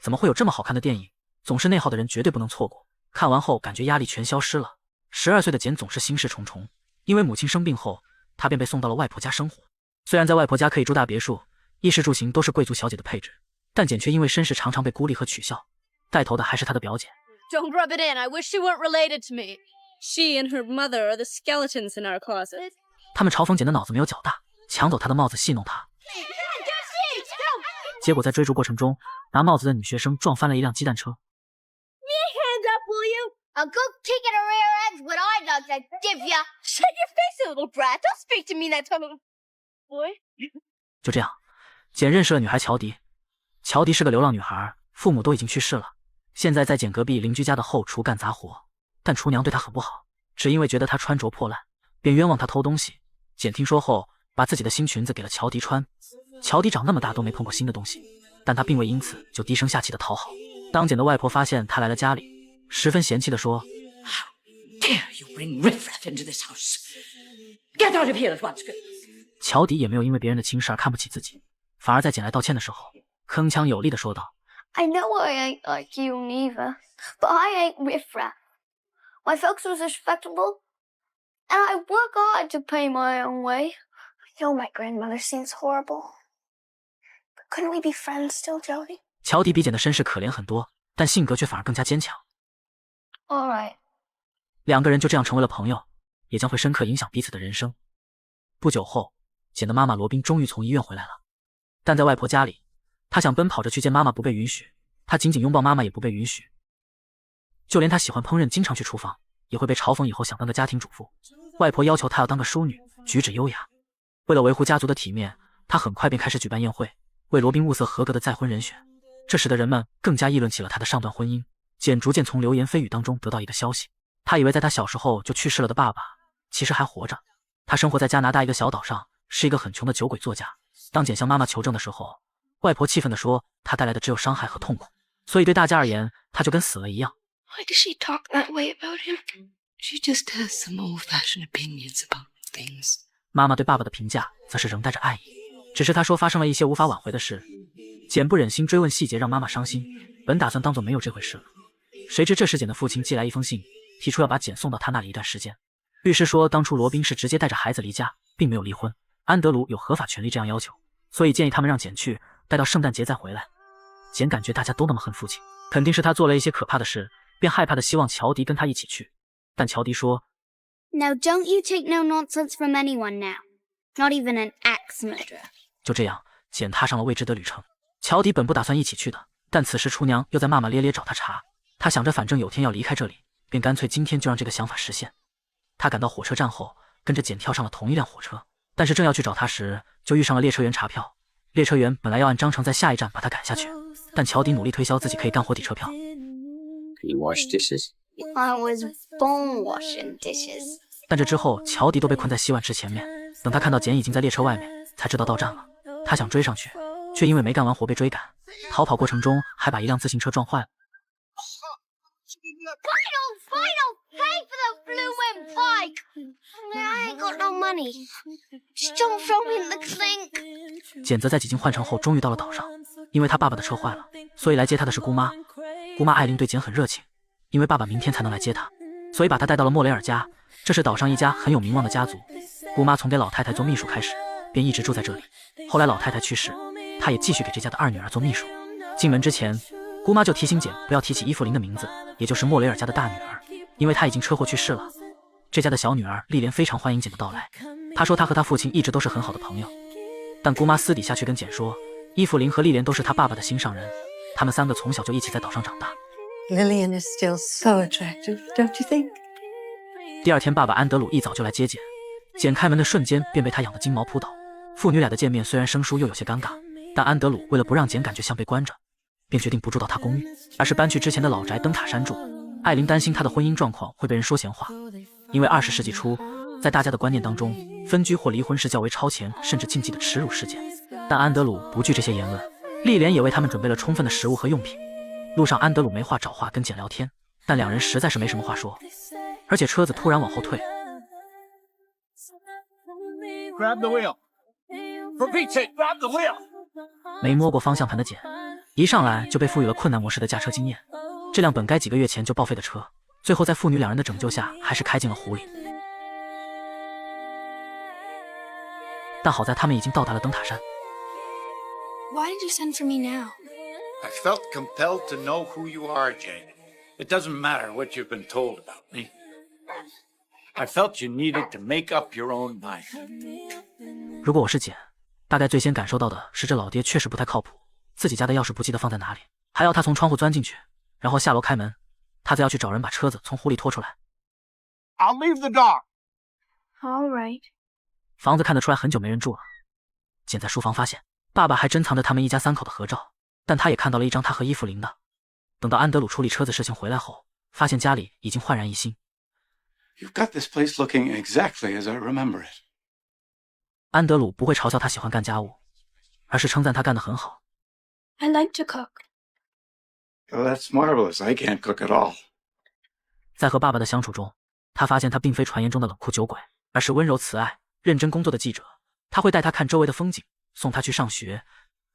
怎么会有这么好看的电影？总是内耗的人绝对不能错过。看完后感觉压力全消失了。12岁的简总是心事重重，因为母亲生病后，他便被送到了外婆家生活。虽然在外婆家可以住大别墅，衣食住行都是贵族小姐的配置，但简却因为身世常常被孤立和取笑。带头的还是他的表姐。Don't rub it in. I wish she weren't related to me. She and her mother are the skeletons in our closet. 他们嘲讽简的脑子没有脚大，抢走他的帽子戏弄他。结果在追逐过程中，拿帽子的女学生撞翻了一辆鸡蛋车。Hands up, will you? A good kick in the rear end's what I'd like to give ya. Shut your face, you little brat. Don't speak to me that tongue of boy. 就这样，简认识了女孩乔迪。乔迪是个流浪女孩，父母都已经去世了，现在在简隔壁邻居家的后厨干杂活。但厨娘对她很不好，只因为觉得她穿着破烂，便冤枉她偷东西。简听说后，把自己的新裙子给了乔迪穿。乔迪长那么大都没碰过新的东西，但他并未因此就低声下气的讨好。当简的外婆发现他来了家里，十分嫌弃地说 How dare you bring riffraff into this house? Get out of here at once. 乔迪也没有因为别人的轻视而看不起自己，反而在简来道歉的时候，铿锵有力地说道 I know I ain't like you neither, but I ain't riffraff. My folks was respectable, and I work hard to pay my own way. I know my grandmother seems horrible, but couldn't we be friends still, Jody? 乔迪比简的身世可怜很多，但性格却反而更加坚强。 All right. 两个人就这样成为了朋友，也将会深刻影响彼此的人生。不久后，简的妈妈罗宾终于从医院回来了，但在外婆家里，她想奔跑着去见妈妈不被允许，她紧紧拥抱妈妈也不被允许，就连她喜欢烹饪经常去厨房，也会被嘲讽以后想当个家庭主妇。外婆要求她要当个淑女，举止优雅。为了维护家族的体面，她很快便开始举办宴会，为罗宾物色合格的再婚人选。这使得人们更加议论起了他的上段婚姻。简逐渐从流言蜚语当中得到一个消息，他以为在他小时候就去世了的爸爸其实还活着。他生活在加拿大一个小岛上，是一个很穷的酒鬼作家。当简向妈妈求证的时候，外婆气愤地说他带来的只有伤害和痛苦，所以对大家而言他就跟死了一样。 Why does she talk that way about him? She just has some old-fashioned opinions about things. 妈妈对爸爸的评价则是仍带着爱意，只是她说发生了一些无法挽回的事。简不忍心追问细节让妈妈伤心，本打算当作没有这回事了。谁知这时简的父亲寄来一封信，提出要把简送到他那里一段时间。律师说当初罗宾是直接带着孩子离家，并没有离婚，安德鲁有合法权利这样要求，所以建议他们让简去，待到圣诞节再回来。简感觉大家都那么恨父亲，肯定是他做了一些可怕的事，便害怕的希望乔迪跟他一起去。但乔迪说 Now don't you take no nonsense from anyone now. Not even an axe murderer. 就这样，简踏上了未知的旅程。乔迪本不打算一起去的，但此时厨娘又在骂骂咧咧找他茬。他想着反正有天要离开这里，便干脆今天就让这个想法实现。他赶到火车站后，跟着简跳上了同一辆火车，但是正要去找他时，就遇上了列车员查票。列车员本来要按章程在下一站把他赶下去，但乔迪努力推销自己可以干活抵车票。 Can you wash dishes? I was born washing dishes. 但这之后，乔迪都被困在洗碗池前面。等他看到简已经在列车外面，才知道到站了。他想追上去，却因为没干完活被追赶。逃跑过程中还把一辆自行车撞坏了。Final, pay for the bloomin' bike. I ain't got no money. Just don't throw me in the clink. 简则在几经换乘后终于到了岛上，因为他爸爸的车坏了，所以来接他的是姑妈。姑妈艾琳对简很热情，因为爸爸明天才能来接他，所以把他带到了莫雷尔家。这是岛上一家很有名望的家族。姑妈从给老太太做秘书开始，便一直住在这里。后来老太太去世，她也继续给这家的二女儿做秘书。进门之前，姑妈就提醒简不要提起伊芙琳的名字，也就是莫雷尔家的大女儿，因为她已经车祸去世了。这家的小女儿莉莲非常欢迎简的到来，她说她和她父亲一直都是很好的朋友。但姑妈私底下却跟简说，伊芙琳和莉莲都是她爸爸的心上人，他们三个从小就一起在岛上长大。 Lillian is still so attractive, don't you think? 第二天，爸爸安德鲁一早就来接简，简开门的瞬间便被他养得金毛扑倒。父女俩的见面虽然生疏又有些尴尬，但安德鲁为了不让简感觉像被关着，便决定不住到他公寓，而是搬去之前的老宅灯塔山住。艾琳担心他的婚姻状况会被人说闲话，因为20世纪初，在大家的观念当中，分居或离婚是较为超前甚至禁忌的耻辱事件。但安德鲁不惧这些言论，莉莲也为他们准备了充分的食物和用品。路上，安德鲁没话找话跟简聊天，但两人实在是没什么话说，而且车子突然往后退。 Grab the wheel. For Pete's sake, grab the wheel. 没摸过方向盘的简一上来就被赋予了困难模式的驾车经验。这辆本该几个月前就报废的车，最后在父女两人的拯救下，还是开进了湖里。但好在他们已经到达了灯塔山。Why did you send for me now? I felt compelled to know who you are, Jane. It doesn't matter what you've been told about me. I felt you needed to make up your own mind. 如果我是简，大概最先感受到的是这老爹确实不太靠谱，自己家的钥匙不记得放在哪里，还要他从窗户钻进去，然后下楼开门，他则要去找人把车子从湖里拖出来。I'll leave the dog. All right. 房子看得出来很久没人住了。简在书房发现爸爸还珍藏着他们一家3口的合照，但他也看到了一张他和伊芙琳的。等到安德鲁处理车子事情回来后，发现家里已经焕然一新。You've got this place looking exactly as I remember it. 安德鲁不会嘲笑他喜欢干家务，而是称赞他干得很好。I like to cook. Well, that's marvelous. I can't cook at all. 在和爸爸的相处中，他发现他并非传言中的冷酷酒鬼，而是温柔慈爱、认真工作的记者。他会带他看周围的风景，送他去上学，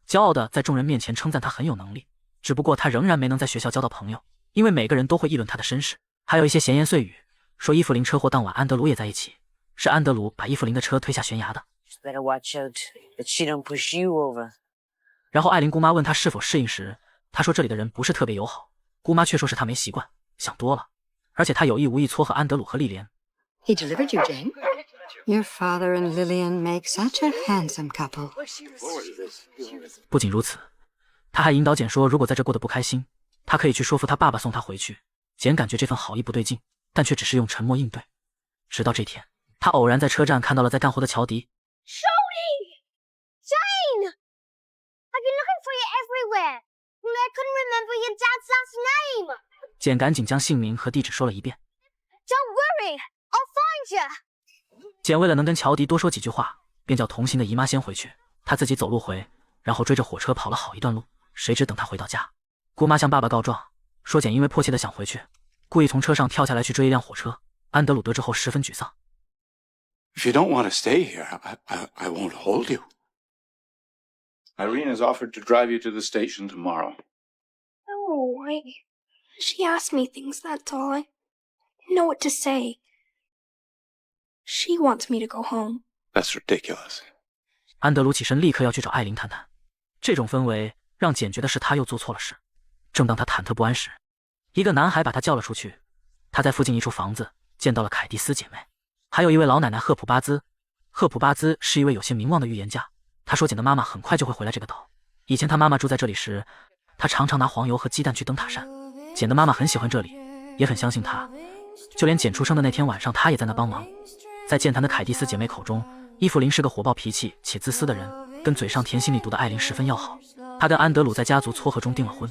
骄傲地在众人面前称赞他很有能力。只不过他仍然没能在学校交到朋友，因为每个人都会议论他的身世，还有一些闲言碎语，说伊芙琳车祸当晚安德鲁也在一起，是安德鲁把伊芙琳的车推下悬崖的。Better watch out that she don't push you over. 然后艾琳姑妈问他是否适应时，他说这里的人不是特别友好，姑妈却说是他没习惯，想多了，而且他有意无意撮合安德鲁和莉莲。He delivered you, Jane. Your father and Lillian make such a handsome couple. 不仅如此，他还引导简说，如果在这过得不开心，他可以去说服他爸爸送他回去。简感觉这份好意不对劲，但却只是用沉默应对。直到这天，他偶然在车站看到了在干活的乔迪。Shoni! Jane! I've been looking for you everywhere. Only I couldn't remember your dad's last name. 简赶紧将姓名和地址说了一遍。Don't worry, I'll find you. 简为了能跟乔迪多说几句话，便叫同行的姨妈先回去，他自己走路回，然后追着火车跑了好一段路。谁知等他回到家，姑妈向爸爸告状，说简因为迫切的想回去，故意从车上跳下来去追一辆火车。安德鲁得知后十分沮丧。If you don't want to stay here, I won't hold you. Irene has offered to drive you to the station tomorrow. No, she asked me things, that's all. I didn't know what to say. She wants me to go home. That's ridiculous. 安德鲁起身立刻要去找艾琳谈谈，这种氛围让简觉得是他又做错了事。正当他忐忑不安时，一个男孩把他叫了出去。他在附近一处房子见到了凯蒂斯姐妹，还有一位老奶奶赫普巴兹。赫普巴兹是一位有些名望的预言家，他说简的妈妈很快就会回来这个岛。以前他妈妈住在这里时，他常常拿黄油和鸡蛋去灯塔山。简的妈妈很喜欢这里，也很相信他，就连简出生的那天晚上，他也在那帮忙。在健谈的凯蒂斯姐妹口中，伊芙琳是个火爆脾气且自私的人，跟嘴上甜心里毒的艾琳十分要好。她跟安德鲁在家族撮合中订了婚，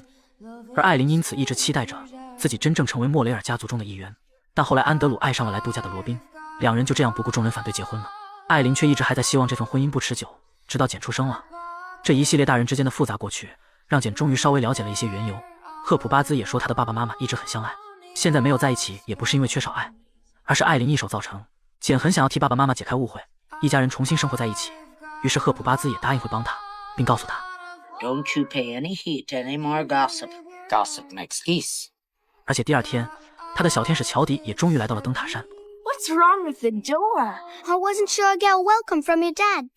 而艾琳因此一直期待着自己真正成为莫雷尔家族中的一员。但后来安德鲁爱上了来度假的罗宾，两人就这样不顾众人反对结婚了。艾琳却一直还在希望这份婚姻不持久，直到简出生了。这一系列大人之间的复杂过去，让简终于稍微了解了一些缘由。赫普巴兹也说他的爸爸妈妈一直很相爱，现在没有在一起也不是因为缺少爱，而是艾琳一手造成。简很想要替爸爸妈妈解开误会，一家人重新生活在一起。于是赫普巴兹也答应会帮他，并告诉他 Don't you pay any heed to any more gossip. Gossip makes peace. 而且第二天，他的小天使乔迪也终于来到了灯塔山。What's wrong with the door? I wasn't sure I'd get a welcome from your dad.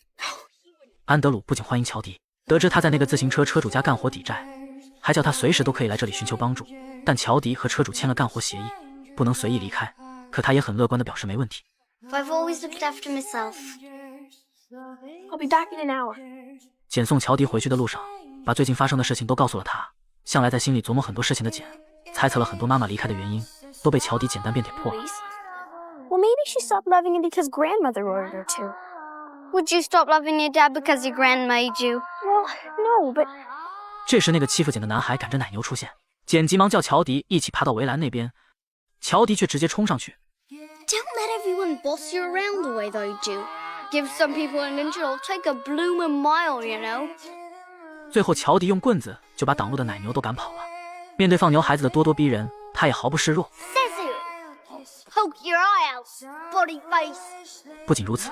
安德鲁不仅欢迎乔迪，得知他在那个自行车车主家干活抵债，还叫他随时都可以来这里寻求帮助。但乔迪和车主签了干活协议，不能随意离开。可他也很乐观地表示没问题。I've always looked after myself. I'll be back in an hour. 简送乔迪回去的路上，把最近发生的事情都告诉了他。向来在心里琢磨很多事情的简，猜测了很多妈妈离开的原因，都被乔迪简单便点破了。Well, maybe she stopped loving him because grandmother ordered her to. Would you stop loving your dad because your grand made you? Well, no, but 这时那个欺负简的男孩赶着奶牛出现，简急忙叫乔迪一起爬到围栏那边，乔迪却直接冲上去。Don't let everyone boss you around the way they do. Give some people an inch, it'll take a bloomin' mile, you know. 最后乔迪用棍子就把挡路的奶牛都赶跑了。面对放牛孩子的咄咄逼人，他也毫不示弱。Poke your eye out, body face. 不仅如此，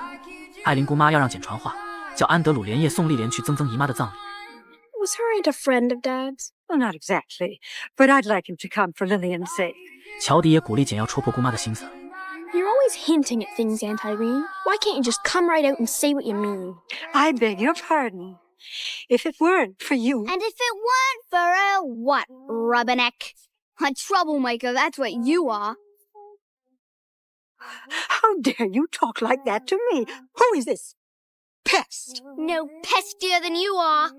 艾琳姑妈要让简传话，叫安德鲁连夜送莉莲去曾曾姨妈的葬礼。Was her aunt a friend of Dad's? Well, not exactly, but I'd like him to come for Lillian's sake. 乔迪也鼓励简要戳破姑妈的心思。You're always hinting at things, Aunt Irene. Why can't you just come right out and say what you mean? I beg your pardon. If it weren't for you... And if it weren't for a what, Rubberneck? A troublemaker, that's what you are. How dare you talk like that to me? Who is this pest? No pestier than you are.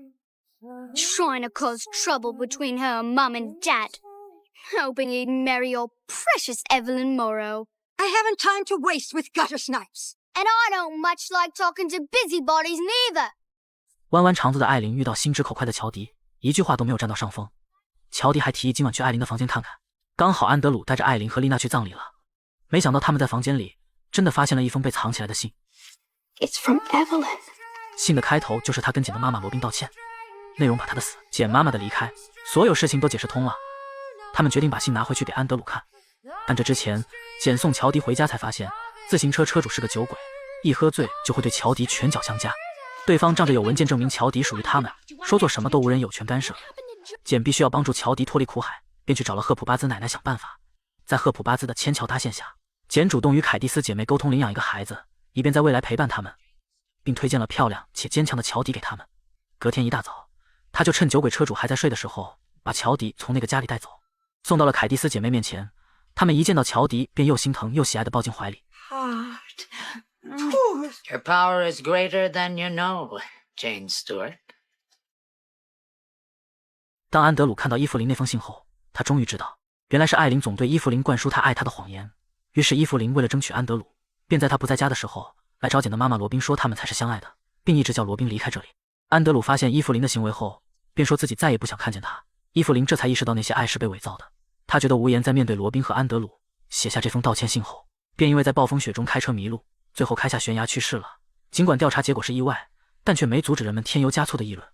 Trying to cause trouble between her mum and dad. Hoping he'd marry your precious Evelyn Morrow. I haven't time to waste with gutter snipes. And I don't much like talking to busybodies neither. 弯弯肠子的艾琳遇到心直口快的乔迪，一句话都没有占到上风。乔迪还提议今晚去艾琳的房间看看，刚好安德鲁带着艾琳和丽娜去葬礼了。没想到他们在房间里真的发现了一封被藏起来的信。It's from Evelyn. 信的开头就是他跟简的妈妈罗宾道歉，内容把他的死、简妈妈的离开，所有事情都解释通了。他们决定把信拿回去给安德鲁看，但这之前，简送乔迪回家才发现，自行车车主是个酒鬼，一喝醉就会对乔迪拳脚相加。对方仗着有文件证明乔迪属于他们，说做什么都无人有权干涉。简必须要帮助乔迪脱离苦海，便去找了赫普巴兹奶奶想办法。在赫普巴兹的牵桥搭线下，简主动与凯蒂斯姐妹沟通领养一个孩子，以便在未来陪伴他们，并推荐了漂亮且坚强的乔迪给他们。隔天一大早，他就趁酒鬼车主还在睡的时候，把乔迪从那个家里带走，送到了凯蒂斯姐妹面前。他们一见到乔迪，便又心疼又喜爱地抱进怀里。Your power is greater than you know, Jane Stewart. 当安德鲁看到伊芙琳那封信后，他终于知道，原来是艾琳总对伊芙琳灌输他爱她的谎言。于是伊芙琳为了争取安德鲁，便在他不在家的时候来找简的妈妈罗宾说他们才是相爱的，并一直叫罗宾离开这里。安德鲁发现伊芙琳的行为后，便说自己再也不想看见她。伊芙琳这才意识到那些爱是被伪造的，她觉得无言。在面对罗宾和安德鲁写下这封道歉信后，便因为在暴风雪中开车迷路，最后开下悬崖去世了。尽管调查结果是意外，但却没阻止人们添油加醋的议论，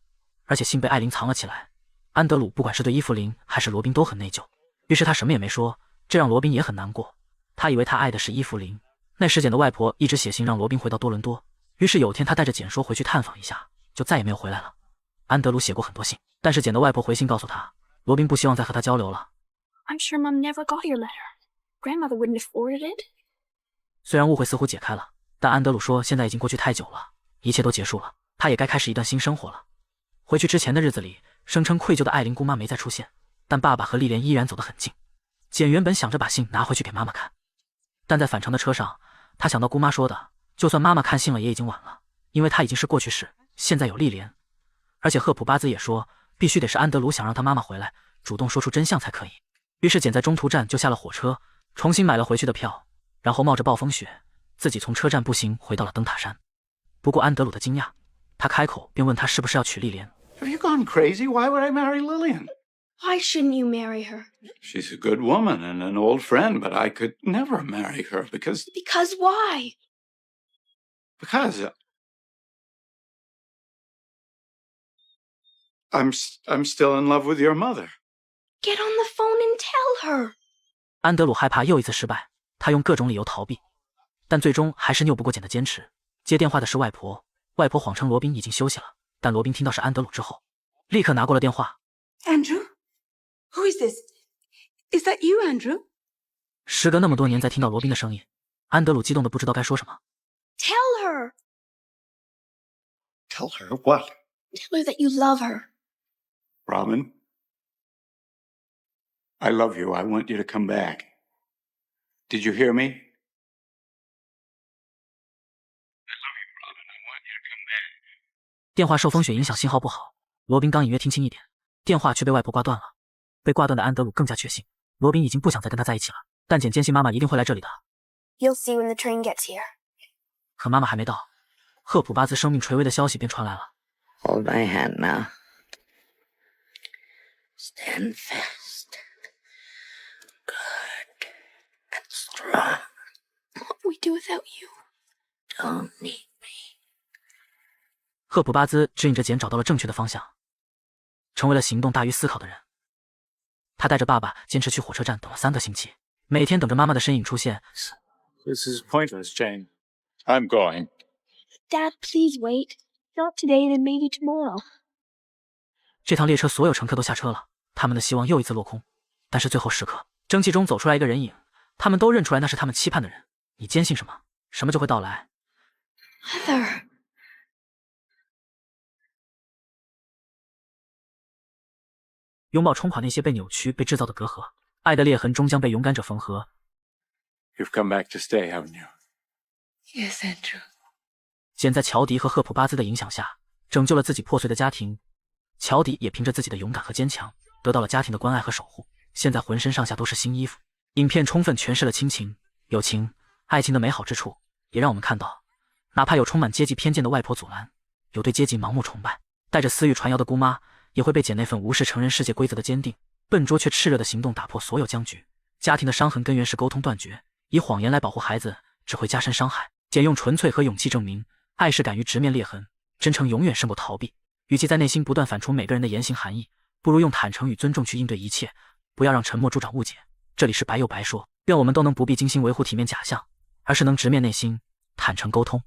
而且信被艾琳藏了起来。安德鲁不管是对伊芙琳还是罗宾都很内疚，于是他什么也没说，这让罗宾也很难过。他以为他爱的是伊芙琳，那时简的外婆一直写信让罗宾回到多伦多，于是有天他带着简说回去探访一下，就再也没有回来了。安德鲁写过很多信，但是简的外婆回信告诉他，罗宾不希望再和他交流了。 I'm sure Mom never got your letter. Grandmother wouldn't have forwarded it. 虽然误会似乎解开了，但安德鲁说现在已经过去太久了，一切都结束了，他也该开始一段新生活了。回去之前的日子里，声称愧疚的艾琳姑妈没再出现，但爸爸和丽莲依然走得很近。简原本想着把信拿回去给妈妈看，但在返程的车上，他想到姑妈说的，就算妈妈看信了也已经晚了，因为她已经是过去式，现在有丽莲。而且赫普巴兹也说，必须得是安德鲁想让他妈妈回来，主动说出真相才可以。于是简在中途站就下了火车，重新买了回去的票，然后冒着暴风雪，自己从车站步行回到了灯塔山。不过安德鲁的惊讶，他开口便问他是不是要娶丽莲。Have you gone crazy? Why would I marry Lillian? Why shouldn't you marry her? She's a good woman and an old friend, but I could never marry her because... Because why? Because... I'm still in love with your mother. Get on the phone and tell her. 安德鲁害怕又一次失败，他用各种理由逃避，但最终还是拗不过简的坚持。接电话的是外婆，外婆谎称罗宾已经休息了，但罗宾听到是安德鲁之后，立刻拿过了电话。Andrew? Who is this? Is that you, Andrew? 时隔那么多年再听到罗宾的声音，安德鲁激动的不知道该说什么。Tell her. Tell her what? Tell her that you love her. Robin? I love you. I want you to come back. Did you hear me? I love you, Robin. I want you to come back. 电话受风雪影响信号不好，罗宾刚隐约听清一点，电话却被外婆挂断了。被挂断的安德鲁更加确信，罗宾已经不想再跟他在一起了。但简坚信妈妈一定会来这里的。You'll see when the train gets here. 可妈妈还没到，赫普巴兹生命垂危的消息便传来了。Hold my hand now. Stand fast. Good and strong. What would we do without you? Don't need me. 赫普巴兹指引着简找到了正确的方向，成为了行动大于思考的人。他带着爸爸坚持去火车站等了3个星期，每天等着妈妈的身影出现。This is pointless, Jane. I'm going. Dad, please wait. Not today, then maybe tomorrow. 这趟列车所有乘客都下车了，他们的希望又一次落空。但是最后时刻，蒸汽中走出来一个人影，他们都认出来那是他们期盼的人。你坚信什么，什么就会到来。Heather. 拥抱冲垮那些被扭曲、被制造的隔阂，爱的裂痕终将被勇敢者缝合。You've come back to stay, haven't you? Yes, Andrew. 简在乔迪和赫普巴兹的影响下，拯救了自己破碎的家庭。乔迪也凭着自己的勇敢和坚强，得到了家庭的关爱和守护。现在浑身上下都是新衣服。影片充分诠释了亲情、友情、爱情的美好之处，也让我们看到，哪怕有充满阶级偏见的外婆阻拦，有对阶级盲目崇拜，带着私欲传谣的姑妈，也会被姐那份无视成人世界规则的坚定、笨拙却炽热的行动打破所有僵局。家庭的伤痕根源是沟通断绝，以谎言来保护孩子只会加深伤害。简用纯粹和勇气证明，爱是敢于直面裂痕，真诚永远胜过逃避。与其在内心不断反刍每个人的言行含义，不如用坦诚与尊重去应对一切，不要让沉默助长误解。这里是白又白说，愿我们都能不必精心维护体面假象，而是能直面内心，坦诚沟通。